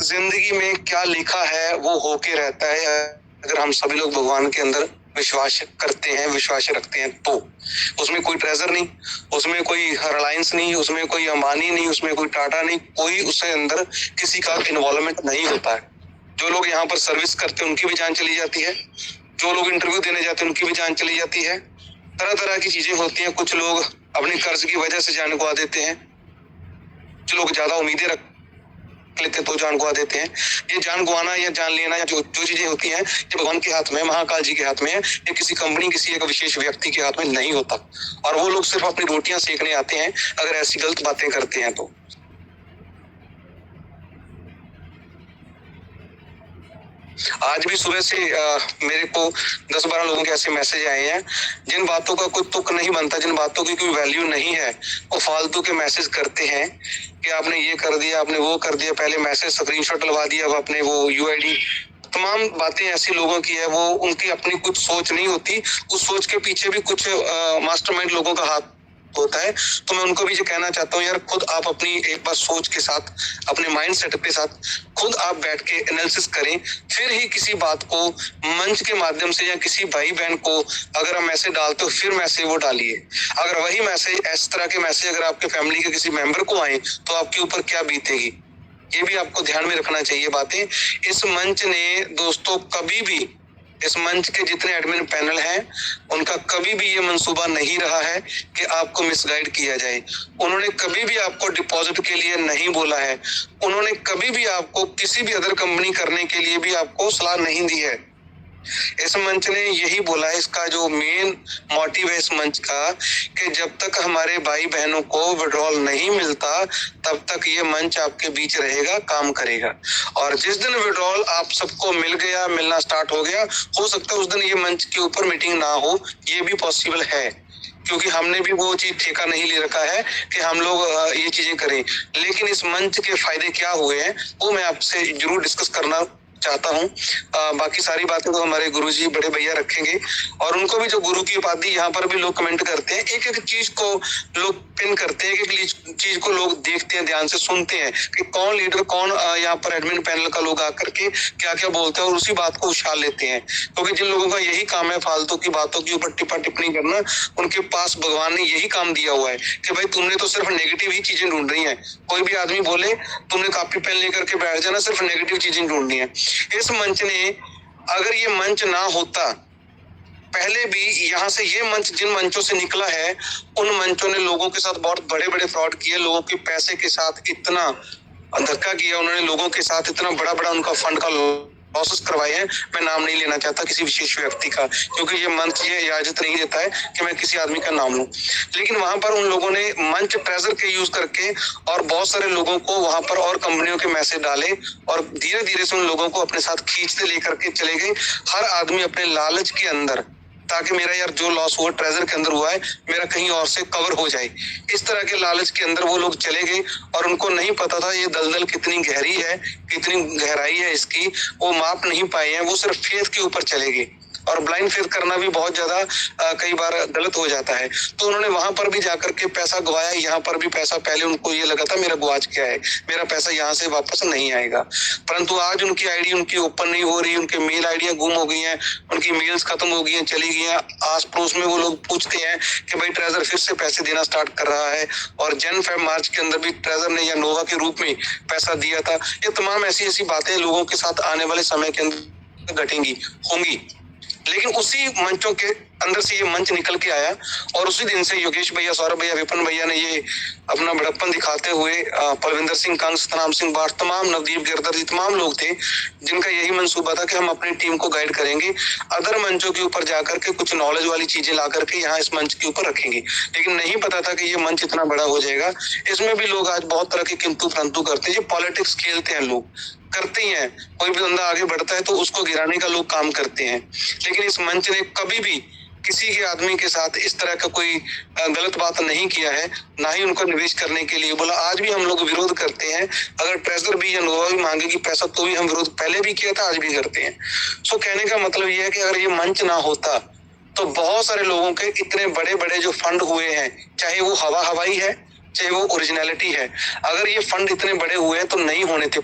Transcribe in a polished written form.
जिंदगी में क्या लिखा है वो होके रहता है। अगर हम सभी लोग भगवान के अंदर विश्वास करते हैं, विश्वास रखते हैं, तो उसमें कोई ट्रेजर नहीं, उसमें कोई रिलायंस नहीं, उसमें कोई अंबानी नहीं, उसमें कोई टाटा नहीं, कोई उसके अंदर किसी का इन्वॉल्वमेंट नहीं होता है। जो लोग यहाँ पर सर्विस करते हैं उनकी भी जान चली जाती है, जो लोग इंटरव्यू देने जाते हैं उनकी भी जान चली जाती है। तरह तरह की चीजें होती हैं। कुछ लोग अपने कर्ज की वजह से जान गवा देते हैं, कुछ लोग ज्यादा उम्मीदें रख लेते तो जान गवा देते हैं। ये जान गवाना या जान लेना या जो चीजें होती हैं ये भगवान के हाथ में, महाकाल जी के हाथ में है। ये किसी कंपनी, किसी एक विशेष व्यक्ति के हाथ में नहीं होता। और वो लोग सिर्फ अपनी रोटियां सेकने आते हैं अगर ऐसी गलत बातें करते हैं तो। आज भी सुबह से मेरे को 10-12 लोगों के ऐसे मैसेज आए हैं जिन बातों का कोई तुक नहीं बनता, जिन बातों की कोई वैल्यू नहीं है, वो फालतू के मैसेज करते हैं कि आपने ये कर दिया, आपने वो कर दिया, पहले मैसेज स्क्रीनशॉट डलवा दिया, अब आपने वो यूआईडी। तमाम बातें ऐसी लोगों की है, वो उनकी अपनी कुछ सोच नहीं होती, उस सोच के पीछे भी कुछ मास्टरमाइंड लोगों का हाथ होता है। तो मैं उनको भी ये कहना चाहता हूँ, यार खुद आप अपनी एक बार सोच के साथ, अपने माइंड सेट के साथ खुद आप बैठ के एनालिसिस करें, फिर ही किसी बात को मंच के माध्यम से या किसी भाई बहन को अगर हम मैसेज डालते हो फिर मैसेज वो डालिए। अगर वही मैसेज, इस तरह के मैसेज अगर आपके फैमिली के किसी मेंबर को आए तो आपके ऊपर क्या बीतेगी, ये भी आपको ध्यान में रखना चाहिए बातें। इस मंच ने दोस्तों कभी भी, इस मंच के जितने एडमिन पैनल हैं उनका कभी भी ये मंसूबा नहीं रहा है कि आपको मिसगाइड किया जाए। उन्होंने कभी भी आपको डिपॉजिट के लिए नहीं बोला है, उन्होंने कभी भी आपको किसी भी अदर कंपनी करने के लिए भी आपको सलाह नहीं दी है। इस मंच ने यही बोला है, इसका जो मेन मोटिव है इस मंच का, कि जब तक हमारे भाई बहनों को विड्रॉल नहीं मिलता तब तक ये मंच आपके बीच रहेगा, काम करेगा। और जिस दिन विड्रॉल आप सबको मिल गया, मिलना स्टार्ट हो गया, हो सकता है उस दिन ये मंच के ऊपर मीटिंग ना हो, ये भी पॉसिबल है, क्योंकि हमने भी वो चीज ठेका नहीं ले रखा है कि हम लोग ये चीजें करें। लेकिन इस मंच के फायदे क्या हुए हैं वो मैं आपसे जरूर डिस्कस करना चाहता हूँ। बाकी सारी बातें तो हमारे गुरुजी बड़े भैया रखेंगे, और उनको भी जो गुरु की उपाधि यहाँ पर भी लोग कमेंट करते हैं, एक एक चीज को लोग पिन करते हैं, एक एक चीज को लोग देखते हैं, ध्यान से सुनते हैं कि कौन लीडर, कौन यहाँ पर एडमिन पैनल का लोग आकर के क्या क्या बोलते हैं, और उसी बात को उछाल लेते हैं। क्योंकि जिन लोगों का यही काम है फालतू की बातों के ऊपर टिप्पा टिप्पणी करना, उनके पास भगवान ने यही काम दिया हुआ है कि भाई तुमने तो सिर्फ नेगेटिव ही चीजें ढूंढ रही है। कोई भी आदमी बोले तुमने कॉपी पेन लेकर के बैठ जाना, सिर्फ नेगेटिव चीजें ढूंढनी है। इस मंच ने, अगर ये मंच ना होता, पहले भी यहाँ से ये मंच जिन मंचों से निकला है उन मंचों ने लोगों के साथ बहुत बड़े बड़े फ्रॉड किए, लोगों के पैसे के साथ इतना धक्का किया, उन्होंने लोगों के साथ इतना बड़ा बड़ा उनका फंड का लॉसेस करवाए हैं। मैं नाम नहीं लेना चाहता किसी विशेष व्यक्ति का, क्योंकि ये मंच ये इजाजत नहीं देता है कि मैं किसी आदमी का नाम लूं। लेकिन वहां पर उन लोगों ने मंच ट्रेजर के यूज करके और बहुत सारे लोगों को वहां पर और कंपनियों के मैसेज डाले, और धीरे धीरे से उन लोगों को अपने साथ खींचते लेकर के चले गए। हर आदमी अपने लालच के अंदर, ताकि मेरा यार जो लॉस हुआ ट्रेजर के अंदर हुआ है मेरा कहीं और से कवर हो जाए, इस तरह के लालच के अंदर वो लोग चले गए। और उनको नहीं पता था ये दलदल कितनी गहरी है, कितनी गहराई है इसकी, वो माप नहीं पाए हैं। वो सिर्फ फेथ के ऊपर चले गए, और ब्लाइंड फेथ करना भी बहुत ज्यादा कई बार गलत हो जाता है। तो उन्होंने वहां पर भी जाकर के पैसा गवाया, यहाँ पर भी पैसा, पहले उनको ये लगा था मेरा गुआच गया है, मेरा पैसा यहाँ से वापस नहीं आएगा। परंतु आज उनकी आईडी उनकी ओपन नहीं हो रही, उनके मेल आईडियां गुम हो गई हैं, उनकी मेल्स खत्म हो गई हैं, चली गई हैं। आस पड़ोस में वो लोग पूछते हैं कि भाई ट्रेजर फिर से पैसे देना स्टार्ट कर रहा है, और जन फेब मार्च के अंदर भी ट्रेजर ने या नोवा के रूप में पैसा दिया था। ये तमाम ऐसी ऐसी बातें लोगों के साथ आने वाले समय के अंदर घटेंगी, होंगी। लेकिन उसी मंचों के अंदर से ये मंच निकल के आया, और उसी दिन से योगेश भैया, सौरभ भैया, विपिन भैया ने ये अपना बड़प्पन दिखाते हुए, पलविंदर सिंह कंग, सतनाम सिंह बाठ, तमाम, नवदीप गिरधर जी, तमाम लोग थे जिनका यही मंसूबा था कि हम अपनी टीम को गाइड करेंगे, अदर मंचों के ऊपर जाकर के कुछ नॉलेज वाली चीजें ला करके यहाँ इस मंच के ऊपर रखेंगे। लेकिन नहीं पता था कि ये मंच इतना बड़ा हो जाएगा। इसमें भी लोग आज बहुत तरह के किंतु परंतु करते हैं, ये पॉलिटिक्स खेलते हैं, लोग करते ही हैं। कोई भी बंदा आगे बढ़ता है तो उसको गिराने का लोग काम करते हैं। लेकिन इस मंच ने कभी भी किसी के आदमी के साथ इस तरह का कोई गलत बात नहीं किया है, ना ही उनको निवेश करने के लिए बोला। आज भी हम लोग विरोध करते हैं, अगर ट्रेजर भी या नोवा भी मांगेगी पैसा तो भी हम विरोध पहले भी किया था, आज भी करते हैं। सो कहने का मतलब ये है कि अगर ये मंच ना होता तो बहुत सारे लोगों के इतने बड़े बड़े जो फंड हुए हैं, चाहे वो हवाई है, चाहे वो ओरिजिनलिटी है, अगर ये फंड इतने बड़े हुए हैं तो नहीं होने थे।